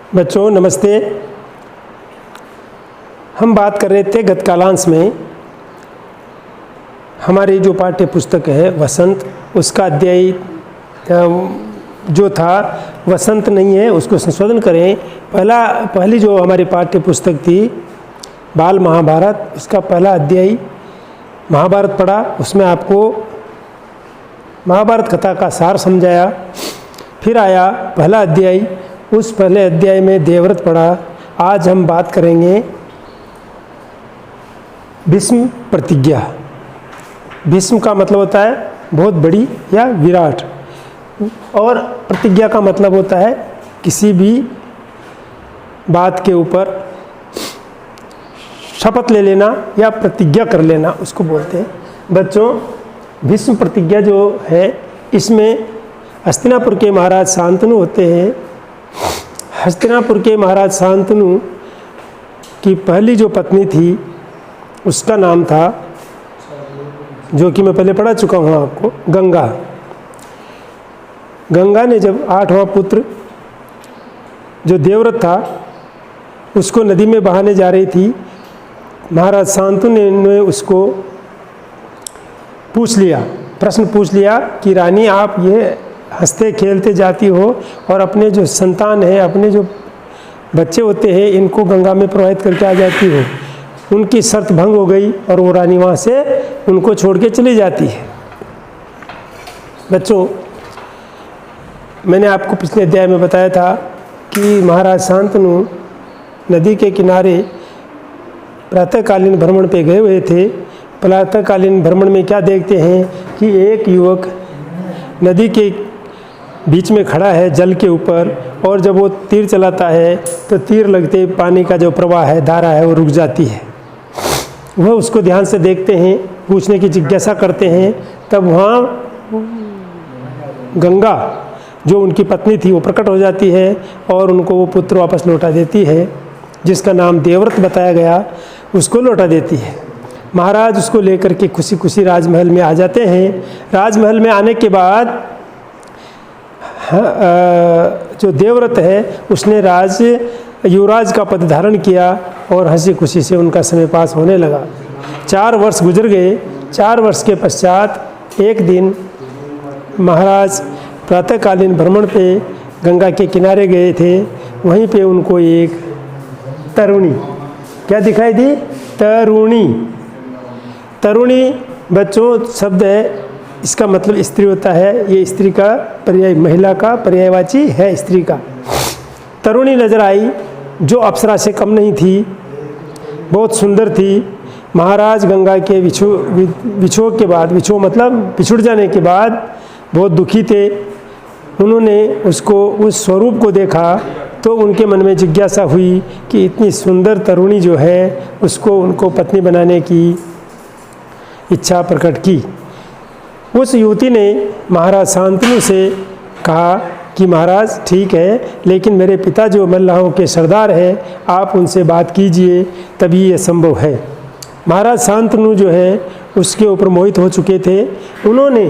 बच्चों नमस्ते। हम बात कर रहे थे गत कालांश में हमारी जो पाठ्य पुस्तक है वसंत, उसका अध्याय जो था वसंत नहीं है, उसको संशोधन करें। पहली जो हमारी पाठ्य पुस्तक थी बाल महाभारत, उसका पहला अध्याय महाभारत पढ़ा। उसमें आपको महाभारत कथा का सार समझाया। फिर आया पहला अध्याय, उस पहले अध्याय में देवव्रत पढ़ा। आज हम बात करेंगे भीष्म प्रतिज्ञा। भीष्म का मतलब होता है बहुत बड़ी या विराट, और प्रतिज्ञा का मतलब होता है किसी भी बात के ऊपर शपथ ले लेना या प्रतिज्ञा कर लेना, उसको बोलते हैं। बच्चों भीष्म प्रतिज्ञा जो है, इसमें हस्तिनापुर के महाराज शांतनु होते हैं। हस्तिनापुर के महाराज शांतनु की पहली जो पत्नी थी उसका नाम था, जो कि मैं पहले पढ़ा चुका हूँ आपको, गंगा। गंगा ने जब 8वां पुत्र जो देवव्रत था उसको नदी में बहाने जा रही थी, महाराज शांतनु ने उसको प्रश्न पूछ लिया कि रानी, आप ये हंसते खेलते जाती हो और अपने जो संतान है, अपने जो बच्चे होते हैं, इनको गंगा में प्रवाहित करके आ जाती हो। उनकी शर्त भंग हो गई और वो रानी वहाँ से उनको छोड़ के चली जाती है। बच्चों मैंने आपको पिछले अध्याय में बताया था कि महाराज शांतनु नदी के किनारे प्रातःकालीन भ्रमण पे गए हुए थे। प्रातःकालीन भ्रमण में क्या देखते हैं कि एक युवक नदी के बीच में खड़ा है जल के ऊपर, और जब वो तीर चलाता है तो तीर लगते पानी का जो प्रवाह है, धारा है, वो रुक जाती है। वह उसको ध्यान से देखते हैं, पूछने की जिज्ञासा करते हैं। तब वहाँ गंगा जो उनकी पत्नी थी वो प्रकट हो जाती है और उनको वो पुत्र वापस लौटा देती है, जिसका नाम देवव्रत बताया गया, उसको लौटा देती है। महाराज उसको लेकर के खुशी खुशी राजमहल में आ जाते हैं। राजमहल में आने के बाद जो देवव्रत है उसने युवराज का पद धारण किया और हंसी खुशी से उनका समय पास होने लगा। 4 वर्ष गुजर गए। 4 वर्ष के पश्चात एक दिन महाराज प्रातःकालीन भ्रमण पे गंगा के किनारे गए थे। वहीं पे उनको एक तरुणी क्या दिखाई दी? तरुणी बच्चों शब्द है, इसका मतलब स्त्री होता है। ये स्त्री का पर्याय, महिला का पर्यायवाची है स्त्री का। तरुणी नजर आई जो अप्सरा से कम नहीं थी, बहुत सुंदर थी। महाराज गंगा के विछोह के बाद, विछोह मतलब बिछुड़ जाने के बाद बहुत दुखी थे। उन्होंने उसको, उस स्वरूप को देखा तो उनके मन में जिज्ञासा हुई कि इतनी सुंदर तरुणी जो है उसको उनको पत्नी बनाने की इच्छा प्रकट की। उस युवती ने महाराज शांतनु से कहा कि महाराज ठीक है, लेकिन मेरे पिता जो मल्लाहों के सरदार हैं, आप उनसे बात कीजिए, तभी ये संभव है। महाराज शांतनु जो है उसके ऊपर मोहित हो चुके थे। उन्होंने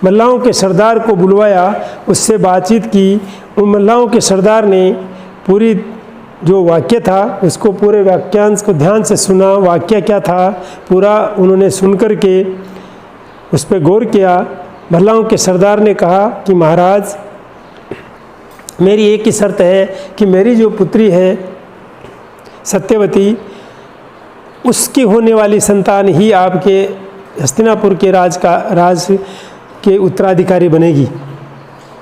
मल्लाहों के सरदार को बुलवाया, उससे बातचीत की। उन मल्लाहों के सरदार ने पूरी जो वाक्य था उसको, पूरे वाक्यांश को ध्यान से सुना। वाक्य क्या था पूरा उन्होंने सुन कर के उस पर गौर किया। मल्लाहों के सरदार ने कहा कि महाराज मेरी एक ही शर्त है कि मेरी जो पुत्री है सत्यवती, उसकी होने वाली संतान ही आपके हस्तिनापुर के राज के उत्तराधिकारी बनेगी।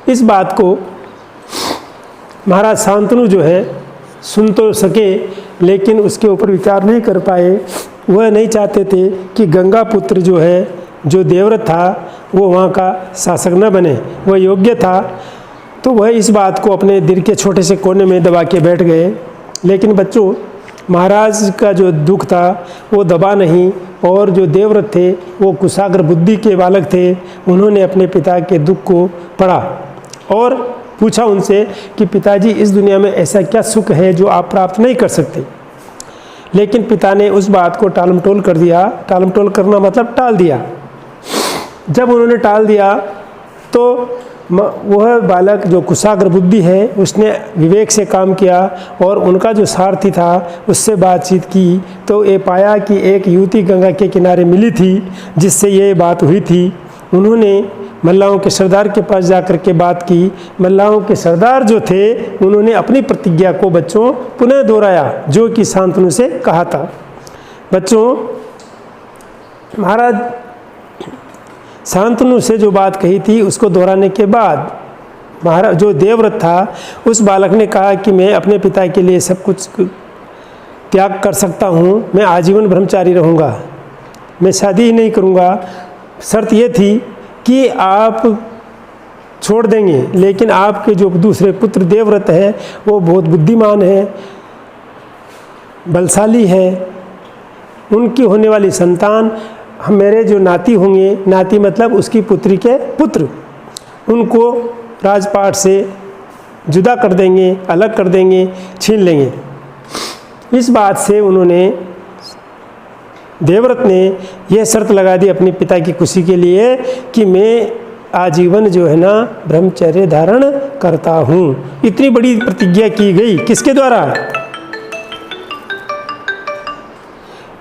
इस बात को महाराज शांतनु जो है सुन तो सके, लेकिन उसके ऊपर विचार नहीं कर पाए। वह नहीं चाहते थे कि गंगा पुत्र जो है, जो देवव्रत था, वो वहाँ का शासक न बने। वह योग्य था, तो वह इस बात को अपने दिल के छोटे से कोने में दबा के बैठ गए। लेकिन बच्चों महाराज का जो दुख था वो दबा नहीं, और जो देवव्रत थे वो कुशाग्र बुद्धि के बालक थे। उन्होंने अपने पिता के दुख को पढ़ा और पूछा उनसे कि पिताजी, इस दुनिया में ऐसा क्या सुख है जो आप प्राप्त नहीं कर सकते? लेकिन पिता ने उस बात को टालमटोल कर दिया। टालमटोल करना मतलब टाल दिया। जब उन्होंने टाल दिया तो वह बालक जो कुशाग्र बुद्धि है उसने विवेक से काम किया और उनका जो सारथी था उससे बातचीत की तो ये पाया कि एक युवती गंगा के किनारे मिली थी जिससे ये बात हुई थी। उन्होंने मल्लाहों के सरदार के पास जाकर के बात की। मल्लाहों के सरदार जो थे उन्होंने अपनी प्रतिज्ञा को बच्चों पुनः दोहराया जो कि शांतनु से कहा था। बच्चों महाराज शांतनु से जो बात कही थी उसको दोहराने के बाद महाराज जो देवव्रत था उस बालक ने कहा कि मैं अपने पिता के लिए सब कुछ त्याग कर सकता हूँ, मैं आजीवन ब्रह्मचारी रहूँगा, मैं शादी ही नहीं करूँगा। शर्त ये थी कि आप छोड़ देंगे, लेकिन आपके जो दूसरे पुत्र देवव्रत है वो बहुत बुद्धिमान है, बलशाली है, उनकी होने वाली संतान मेरे जो नाती होंगे, नाती मतलब उसकी पुत्री के पुत्र, उनको राजपाट से जुदा कर देंगे, अलग कर देंगे, छीन लेंगे। इस बात से उन्होंने देवव्रत ने यह शर्त लगा दी अपने पिता की खुशी के लिए कि मैं आजीवन जो है ना ब्रह्मचर्य धारण करता हूँ। इतनी बड़ी प्रतिज्ञा की गई किसके द्वारा?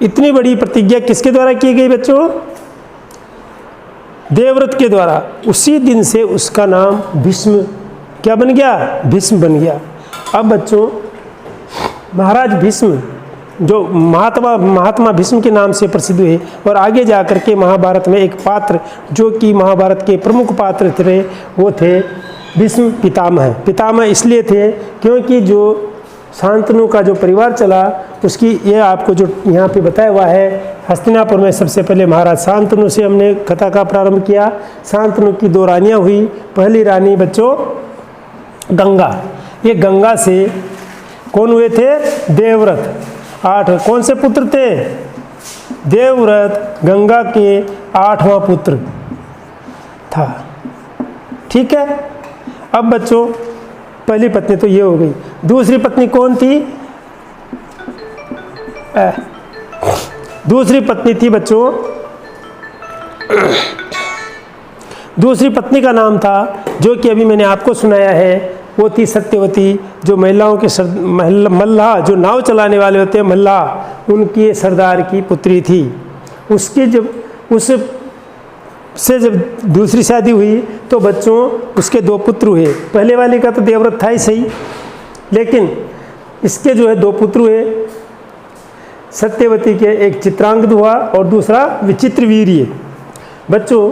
इतनी बड़ी प्रतिज्ञा किसके द्वारा की गई बच्चों? देवव्रत के द्वारा। उसी दिन से उसका नाम भीष्म क्या बन गया? भीष्म बन गया। अब बच्चों महाराज भीष्म जो महात्मा भीष्म के नाम से प्रसिद्ध हुए और आगे जाकर के महाभारत में एक पात्र जो कि महाभारत के प्रमुख पात्र थे वो थे भीष्म पितामह। पितामह इसलिए थे क्योंकि जो शांतनु का जो परिवार चला उसकी ये आपको जो यहाँ पे बताया हुआ है। हस्तिनापुर में सबसे पहले महाराज शांतनु से हमने कथा का प्रारंभ किया। शांतनु की 2 रानियाँ हुई। पहली रानी बच्चों गंगा। ये गंगा से कौन हुए थे? देवव्रत। 8 कौन से पुत्र थे? देवव्रत गंगा के 8वां पुत्र था। ठीक है। अब बच्चों पहली पत्नी तो ये हो गई। दूसरी पत्नी कौन थी? दूसरी पत्नी थी बच्चों, दूसरी पत्नी का नाम था जो कि अभी मैंने आपको सुनाया है, वो थी सत्यवती। जो महिलाओं के मल्लाह जो नाव चलाने वाले होते हैं मल्लाह, उनकी सरदार की पुत्री थी। उसकी जब दूसरी शादी हुई तो बच्चों उसके 2 पुत्र हुए। पहले वाले का तो देवव्रत था ही सही, लेकिन इसके जो है 2 पुत्र हुए। सत्यवती के एक चित्रांगद हुआ और दूसरा विचित्रवीर्य। बच्चों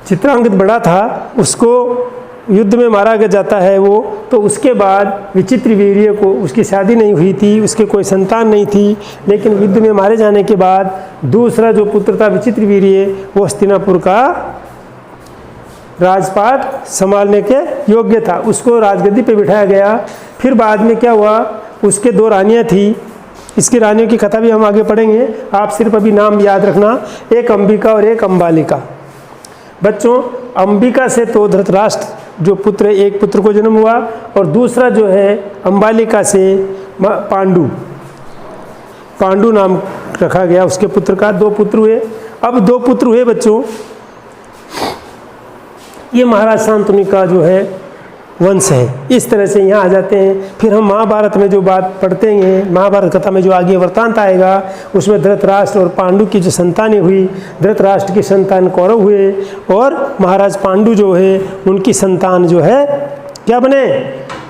चित्रांगद बड़ा था, उसको युद्ध में मारा जाता है वो, तो उसके बाद विचित्रवीर्य को उसकी शादी नहीं हुई थी, उसके कोई संतान नहीं थी, लेकिन युद्ध में मारे जाने के बाद दूसरा जो पुत्र था विचित्रवीर्य वो हस्तिनापुर का राजपाट संभालने के योग्य था, उसको राजगद्दी पे बिठाया गया। फिर बाद में क्या हुआ, उसके 2 रानियाँ थी। इसकी रानियों की कथा भी हम आगे पढ़ेंगे, आप सिर्फ अभी नाम याद रखना, एक अंबिका और एक अंबालिका। बच्चों अंबिका से तो धृतराष्ट्र जो पुत्र, एक पुत्र को जन्म हुआ और दूसरा जो है अंबालिका से पांडु नाम रखा गया उसके पुत्र का। 2 पुत्र हुए। अब 2 पुत्र हुए बच्चों, ये महाराज शांतनु का जो है वंश है। इस तरह से यहाँ आ जाते हैं। फिर हम महाभारत में जो बात पढ़ते हैं, महाभारत कथा में जो आगे वृत्तांत आएगा उसमें धृतराष्ट्र और पांडु की जो संतानें हुई, धृतराष्ट्र की संतान कौरव हुए और महाराज पांडु जो है उनकी संतान जो है क्या बने,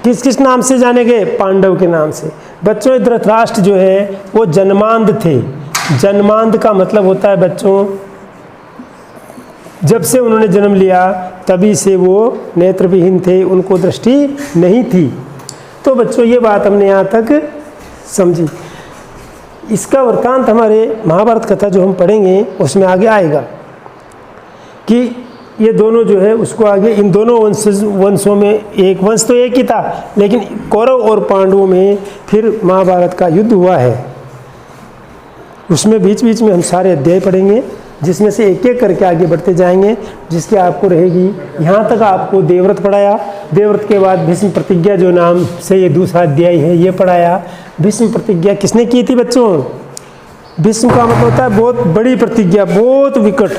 किस किस नाम से जाने गए? पांडव के नाम से। बच्चों धृतराष्ट्र जो है वो जन्मांध थे। जन्मांध का मतलब होता है बच्चों जब से उन्होंने जन्म लिया तभी से वो नेत्रविहीन थे, उनको दृष्टि नहीं थी। तो बच्चों ये बात हमने यहाँ तक समझी। इसका वृत्तांत हमारे महाभारत कथा जो हम पढ़ेंगे उसमें आगे आएगा कि ये दोनों जो है उसको आगे इन दोनों वंशों में, एक वंश तो एक ही था लेकिन कौरव और पांडवों में फिर महाभारत का युद्ध हुआ है। उसमें बीच बीच में हम सारे अध्याय पढ़ेंगे जिसमें से एक एक करके आगे बढ़ते जाएंगे, जिसकी आपको रहेगी। यहाँ तक आपको देवव्रत पढ़ाया, देवव्रत के बाद भीष्म प्रतिज्ञा जो नाम से ये दूसरा अध्याय है ये पढ़ाया। भीष्म प्रतिज्ञा किसने की थी बच्चों? भीष्म का मतलब होता है बहुत बड़ी प्रतिज्ञा, बहुत विकट।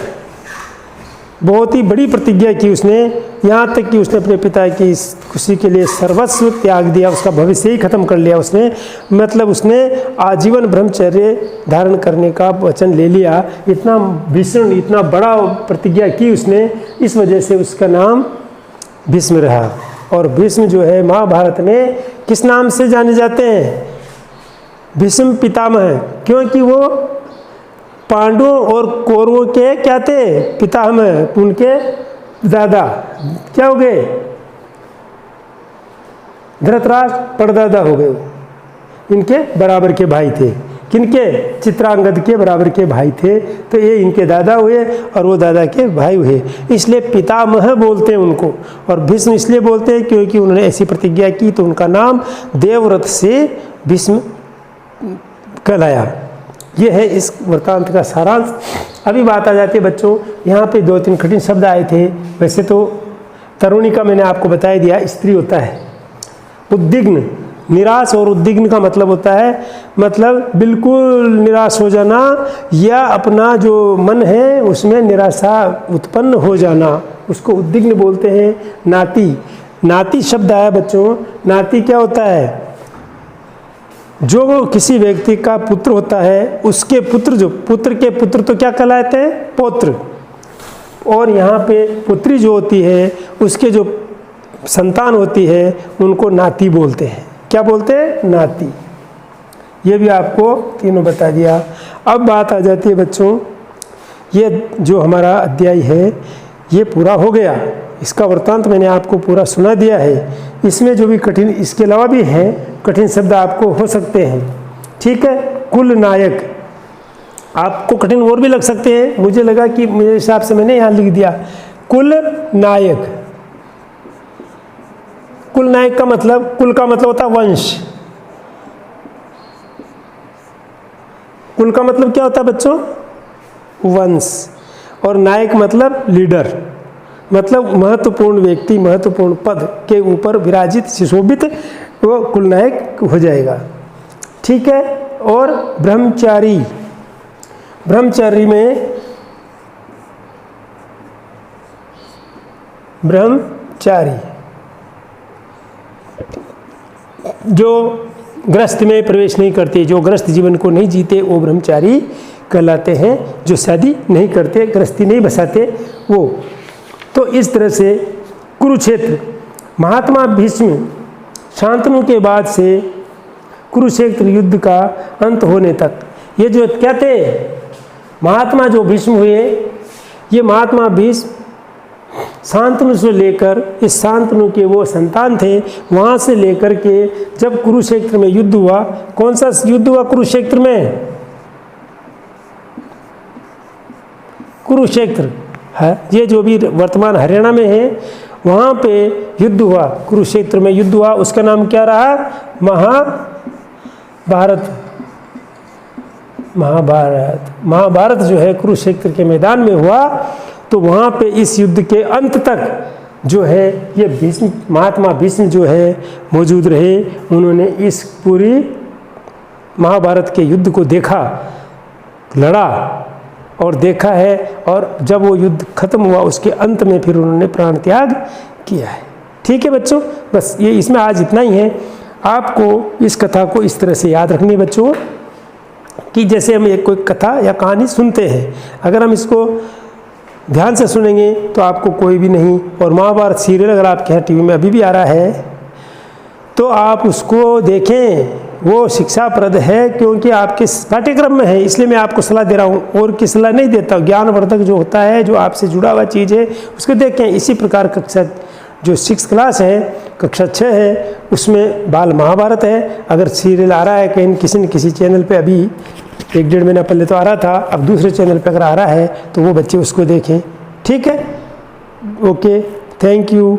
बहुत ही बड़ी प्रतिज्ञा की उसने, यहाँ तक कि उसने अपने पिता की खुशी के लिए सर्वस्व त्याग दिया, उसका भविष्य ही खत्म कर लिया उसने। मतलब उसने आजीवन ब्रह्मचर्य धारण करने का वचन ले लिया। इतना भीषण, इतना बड़ा प्रतिज्ञा की उसने, इस वजह से उसका नाम भीष्म रहा। और भीष्म जो है महाभारत में किस नाम से जाने जाते हैं? भीष्म पितामह, क्योंकि वो पांडवों और कौरवों के क्या थे? पितामह, उनके दादा क्या हो गए? धृतराष्ट्र परदादा हो गए। इनके बराबर के भाई थे। किनके? चित्रांगद के बराबर के भाई थे, तो ये इनके दादा हुए और वो दादा के भाई हुए, इसलिए पितामह बोलते हैं उनको। और भीष्म इसलिए बोलते हैं क्योंकि उन्होंने ऐसी प्रतिज्ञा की, तो उनका नाम देवव्रत से भीष्म कहलाया। ये है इस वृत्तांत का सारांश। अभी बात आ जाती है बच्चों, यहाँ पे 2-3 कठिन शब्द आए थे। वैसे तो तरुणी का मैंने आपको बता दिया, स्त्री होता है। उद्विग्न, निराश और उद्विग्न का मतलब होता है, मतलब बिल्कुल निराश हो जाना या अपना जो मन है उसमें निराशा उत्पन्न हो जाना, उसको उद्विग्न बोलते हैं। नाती, नाती शब्द आया बच्चों। नाती क्या होता है? जो किसी व्यक्ति का पुत्र होता है, उसके पुत्र, जो पुत्र के पुत्र तो क्या कहलाते हैं? पौत्र। और यहाँ पे पुत्री जो होती है, उसके जो संतान होती है, उनको नाती बोलते हैं। क्या बोलते हैं? नाती। ये भी आपको तीनों बता दिया। अब बात आ जाती है बच्चों, ये जो हमारा अध्याय है ये पूरा हो गया। इसका वृत्तांत मैंने आपको पूरा सुना दिया है। इसमें जो भी कठिन, इसके अलावा भी हैं कठिन शब्द आपको हो सकते हैं, ठीक है। कुल नायक, आपको कठिन और भी लग सकते हैं। मुझे लगा कि मेरे हिसाब से मैंने यहाँ लिख दिया कुल नायक। कुल नायक का मतलब, कुल का मतलब होता है वंश। कुल का मतलब क्या होता है बच्चों? वंश। और नायक मतलब लीडर, मतलब महत्वपूर्ण व्यक्ति, महत्वपूर्ण पद के ऊपर विराजित, सुशोभित, वो कुल नायक हो जाएगा, ठीक है। और ब्रह्मचारी, ब्रह्मचारी में ब्रह्मचारी जो गृहस्थ में प्रवेश नहीं करते, जो गृहस्थ जीवन को नहीं जीते, वो ब्रह्मचारी कहलाते हैं। जो शादी नहीं करते, गृहस्थी नहीं बसाते, वो। तो इस तरह से कुरुक्षेत्र, महात्मा भीष्म शांतनु के बाद से कुरुक्षेत्र युद्ध का अंत होने तक, ये जो क्या थे? महात्मा जो भीष्म हुए, ये महात्मा भीष्म शांतनु से लेकर, इस शांतनु के वो संतान थे, वहाँ से लेकर के जब कुरुक्षेत्र में युद्ध हुआ, कौन सा युद्ध हुआ कुरुक्षेत्र में? कुरुक्षेत्र है, ये जो भी वर्तमान हरियाणा में है, वहाँ पे युद्ध हुआ, कुरुक्षेत्र में युद्ध हुआ। उसका नाम क्या रहा? महाभारत। महाभारत, महाभारत जो है कुरुक्षेत्र के मैदान में हुआ। तो वहाँ पे इस युद्ध के अंत तक जो है ये भीष्म, महात्मा भीष्म जो है मौजूद रहे। उन्होंने इस पूरी महाभारत के युद्ध को देखा, लड़ा और देखा है। और जब वो युद्ध खत्म हुआ, उसके अंत में फिर उन्होंने प्राण त्याग किया है, ठीक है बच्चों। बस ये इसमें आज इतना ही है। आपको इस कथा को इस तरह से याद रखनी है बच्चों, कि जैसे हम एक कोई कथा या कहानी सुनते हैं, अगर हम इसको ध्यान से सुनेंगे तो आपको कोई भी नहीं। और महाभारत सीरियल अगर आपके यहाँ टीवी में अभी भी आ रहा है तो आप उसको देखें, वो शिक्षाप्रद है, क्योंकि आपके पाठ्यक्रम में है, इसलिए मैं आपको सलाह दे रहा हूँ। और की सलाह नहीं देता हूँ। ज्ञानवर्धक जो होता है, जो आपसे जुड़ा हुआ चीज़ है, उसको देखें। इसी प्रकार कक्षा जो 6 क्लास है, कक्षा 6 है, उसमें बाल महाभारत है। अगर सीरियल आ रहा है कहीं किसी न किसी चैनल पे, अभी 1-1.5 महीना पहले तो आ रहा था, अब दूसरे चैनल पे अगर आ रहा है तो वो बच्चे उसको देखें, ठीक है। Okay, thank you.